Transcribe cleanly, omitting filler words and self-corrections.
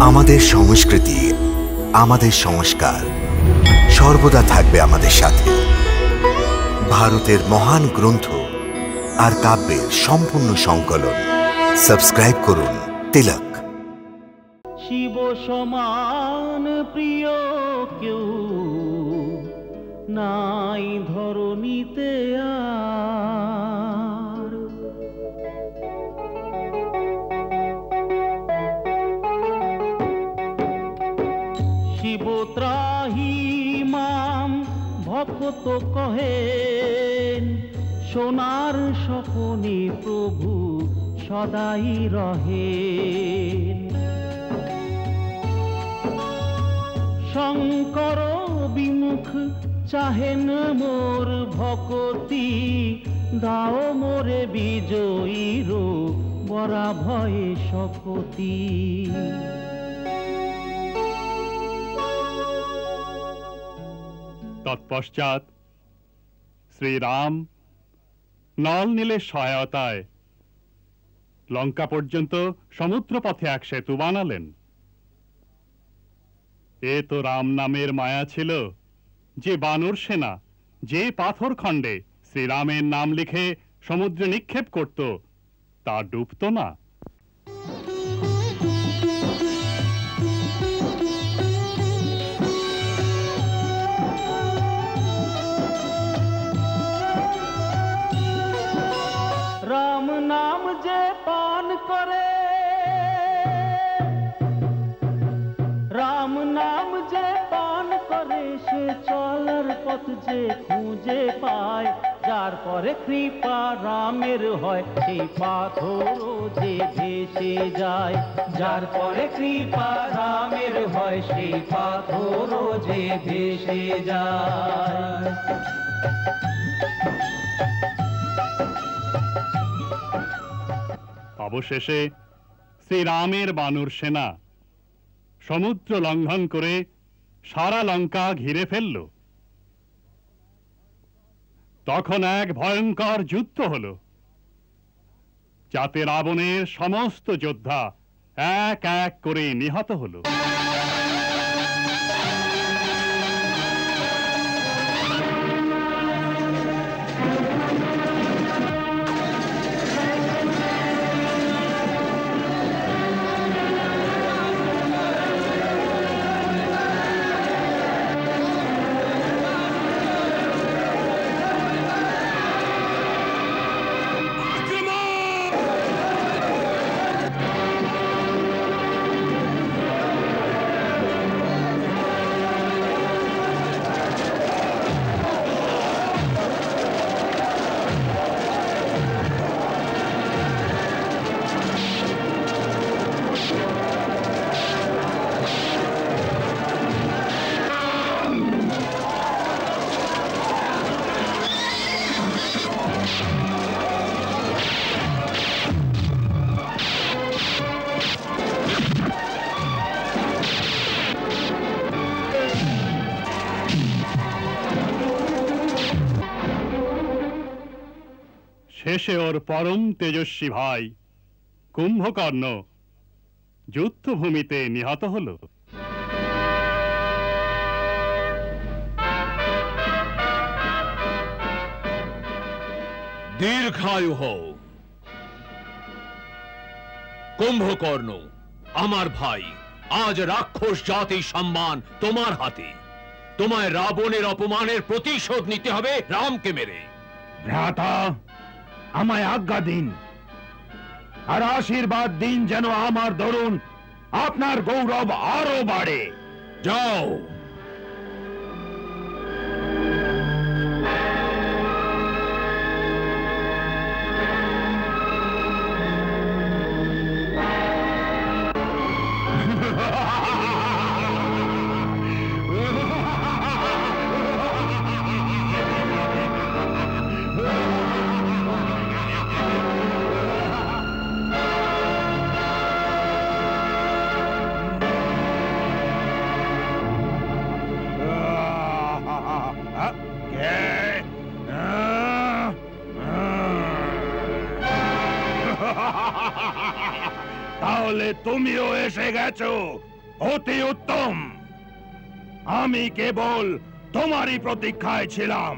আমাদের সংস্কৃতি, আমাদের সংস্কার সর্বদা থাকবে আমাদের সাথে। ভারতের মহান গ্রন্থ আর কাব্যের সম্পূর্ণ সংকলন। সাবস্ক্রাইব করুন তিলক। শিব সমান প্রিয় কেউ নাই ধরণীতে আর। শিব ত্রাহি মাম ভক্ত কহেন, সোনার স্বপনে প্রভু সদাই রহেন। শঙ্কর বিমুখ চাহেন মোর ভকতি, দাও মোরে বিজয়ীর বরা ভয়ে শপতি। তৎপশ্চাৎ শ্রীরাম নল নীলের সহায়তায় লঙ্কা পর্যন্ত সমুদ্র পথে এক সেতু বানালেন। এ তো রাম নামের মায়া ছিল যে বানর সেনা যে পাথর খণ্ডে শ্রীরামের নাম লিখে সমুদ্রে নিক্ষেপ করত তা ডুবত না। রাম নাম যে পান করে, রাম নাম যে পান করে, সে চলার পথ যে খুঁজে পায়। যার পরে কৃপা রামের হয়, সেই পাথর যে ভেসে যায়। যার পরে কৃপা রামের হয়, সেই পাথর যে ভেসে যায়। অবশেষে শ্রীরামের বানর সেনা সমুদ্র লঙ্ঘন করে সারা লঙ্কা ঘিরে ফেলল। তখন এক ভয়ঙ্কর যুদ্ধ হল, যাতে রাবণের সমস্ত যোদ্ধা এক এক করে নিহত হল। শেষে ওর পরম তেজস্বী ভাই কুম্ভকর্ণ যুদ্ধভূমিতে নিহত হল। দীর্ঘায়ু হও কুম্ভকর্ণ, আমার ভাই। আজ রাক্ষস জাতির সম্মান তোমার হাতে। তোমায় রাবণের অপমানের প্রতিশোধ নিতে হবে রামকে মেরে। ভ্রাতা, আমায় আজ্ঞা দিন আর আশীর্বাদ দিন যেন আমার দরুন আপনার গৌরব আরো বাড়ে। যাও। তাও তাহলে তুমিও এসে গেছো, অতি উত্তম। আমি কেবল তোমারই প্রতীক্ষায় ছিলাম।